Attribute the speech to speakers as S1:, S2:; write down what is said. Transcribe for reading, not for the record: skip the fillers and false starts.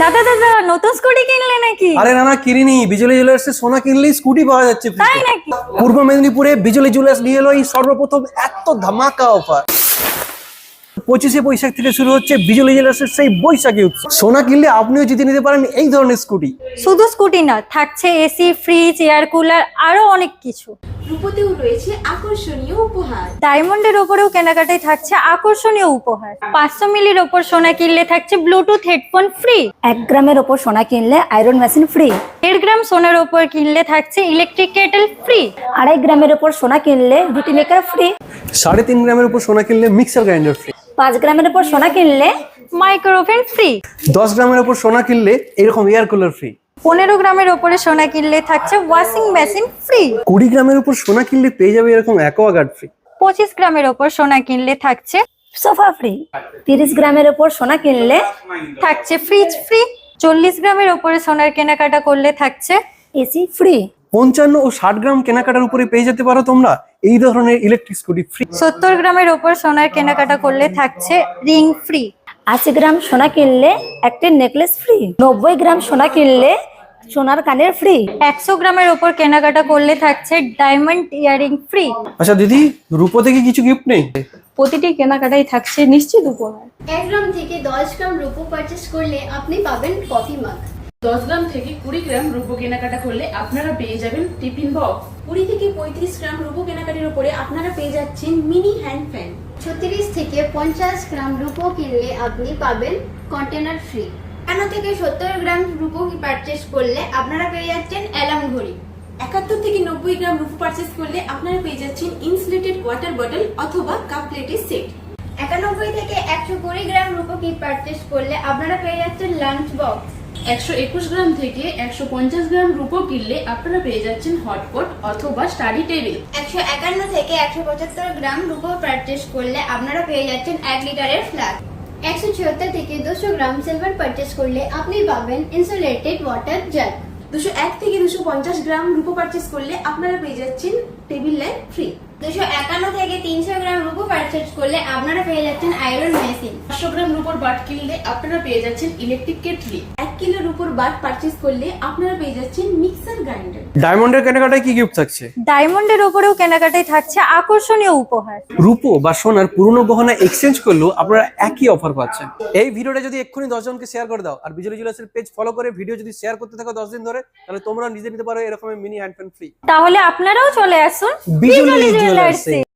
S1: দাদা দাদা নতুন স্কুটি কিনলে নাকি?
S2: আরে না না কিনিনি, বিজলি জুয়েলার্সে সোনা কিনলেই স্কুটি পাওয়া যাচ্ছে free
S1: তাই
S2: তে।
S1: নাকি?
S2: পূর্ব মেদিনীপুরে বিজলি জুয়েলার্স নিয়ে এলো এই সর্বপ্রথম এত ধামাকা অফার। 25শে বৈশাখ থেকে শুরু হচ্ছে বিজলি জুয়েলার্সের সেই বৈশাখী উৎসব। সোনা কিনলে আপনিও জিতে নিতে পারেন এই ধরনের স্কুটি।
S1: শুধু স্কুটি না, থাকছে এসি, ফ্রিজ, এয়ার কুলার, আরো অনেক কিছু।
S3: রূপতেও রয়েছে আকর্ষণীয় উপহার।
S1: ডায়মন্ডের ওপরেও কেনাকাটায় থাকছে আকর্ষণীয় উপহার। 500 মিলির ওপর সোনা কিনলে থাকছে ব্লুটুথ হেডফোন ফ্রি।
S4: 1 গ্রামের ওপর সোনা কিনলে আয়রন মেশিন ফ্রি।
S1: 1.5 গ্রাম সোনার ওপর কিনলে থাকছে ইলেকট্রিক কেটল ফ্রি।
S4: 2.5 গ্রামের ওপর সোনা কিনলে রুটি মেকার ফ্রি।
S2: 3.5 গ্রামের উপর সোনা কিনলে মিক্সার গ্রাইন্ডার ফ্রি।
S4: 5 গ্রামের ওপর সোনা কিনলে
S1: মাইক্রোওভেন ফ্রি।
S2: 10 গ্রামের উপর সোনা কিনলে এরকম এয়ার কুলার ফ্রি।
S1: 15 গ্রামের ওপরে সোনা কিনলে থাকছে ওয়াশিং মেশিন ফ্রি।
S2: 20 গ্রামের উপর সোনা কিনলে পেয়ে যাবে এরকম অ্যাকোয়াগার্ড ফ্রি।
S1: 25 গ্রামের ওপর সোনা কিনলে থাকছে
S4: সোফা ফ্রি। 30 গ্রামের ওপর সোনা কিনলে
S1: থাকছে ফ্রিজ ফ্রি। 40 গ্রামের ওপরে সোনার কেনাকাটা করলে থাকছে
S4: এসি ফ্রি।
S2: 55 ও 60 গ্রাম কেনাকাটার উপরে পেয়ে যেতে পারো তোমরা এই ধরনের ইলেকট্রিক স্কুটি ফ্রি।
S1: 70 গ্রামের ওপর সোনার কেনাকাটা করলে থাকছে রিং ফ্রি।
S4: 80 গ্রাম সোনা কিনলে একটা নেকলেস ফ্রি। 90 গ্রাম সোনা কিনলে সোনার কানের ফ্রি।
S1: 100 গ্রামের ওপর কেনাকাটা করলে থাকছে ডায়মন্ড ইয়ারিং ফ্রি।
S2: আচ্ছা দিদি, রূপো থেকে কিছু গিফট নেই?
S5: প্রতিটি কেনাকাটাই থাকছে নিশ্চিত উপহার।
S3: 1 গ্রাম থেকে 10 গ্রাম রূপো পারচেস করলে আপনি পাবেন কফি মাগ।
S6: 10 গ্রাম থেকে 20 গ্রাম রূপো কেনাকাটা করলে আপনারা পেয়ে যাবেন টিফিন বক্স।
S3: 20 থেকে 35 গ্রাম রূপো কেনাকাটির উপরে আপনারা পেয়ে যাচ্ছেন মিনি হ্যান্ড ফ্যান। 36 থেকে 50 গ্রাম রূপো কিনলে আপনি পাবেন কন্টেনার ফ্রি। 51 থেকে 70 গ্রাম রূপো পারচেস করলে আপনারা পেয়ে যাচ্ছেন অ্যালার্ম ঘড়ি। 71 থেকে 90 গ্রাম রূপো পারচেস করলে আপনারা পেয়ে যাচ্ছেন ইনসুলেটেড ওয়াটার বটল অথবা কাপ প্লেটের সেট। 91 থেকে 120 গ্রাম রূপো কি পারচেস করলে আপনারা পেয়ে যাচ্ছেন লাঞ্চ বক্স।
S6: 121 গ্রাম থেকে 150 গ্রাম রূপো কিনলে আপনারা পেয়ে যাচ্ছেন হটপট অথবা স্টাডি টেবিল।
S3: 151 থেকে 175 গ্রাম রূপো পারচেস করলে আপনারা পেয়ে যাচ্ছেন 1 লিটারের ফ্লাস্ক। 176 থেকে 200 গ্রাম সিলভার পারচেস করলে আপনি পাবেন ইনসুলেটেড ওয়াটার জার। 201 থেকে 250 গ্রাম রূপো পারচেস করলে আপনারা পেয়ে যাচ্ছেন টেবিল ল্যাম্প ফ্রি। 251 থেকে 300 গ্রাম রূপো পারচেস করলে আপনারা পেয়ে যাচ্ছেন আয়রন মেশিন।
S6: 500 গ্রাম রূপোর বাট কিনলে আপনারা পেয়ে যাচ্ছেন ইলেকট্রিক কেটলি।
S3: 1 কিলো রূপোর বাট পারচেস করলে আপনারা পেয়ে যাচ্ছেন মিক্সার গ্রাইন্ডার।
S2: ডায়মন্ডের কেনাকাটায় কি গিফট থাকছে?
S1: ডায়মন্ডের ওপরেও কেনাকাটায় থাকছে আকর্ষণীয় উপহার।
S2: রূপো বা সোনার পুরনো গহনা এক্সচেঞ্জ করলেও আপনারা একই অফার পাচ্ছেন। এই ভিডিওটা যদি এক্ষুনি 10 জনকে শেয়ার করে দাও আর বিজলি জুয়েলার্সের পেজ ফলো করে ভিডিও যদি শেয়ার করতে থাকো 10 দিন ধরে, তাহলে তোমরা নিজে নিতে পারো এরকম মিনি হ্যান্ড ফ্যান ফ্রি।
S1: তাহলে আপনারাও চলে আসুন
S2: বিজলি
S1: বিজলি
S2: জুয়েলার্সে।
S1: জুয়েলার্সে।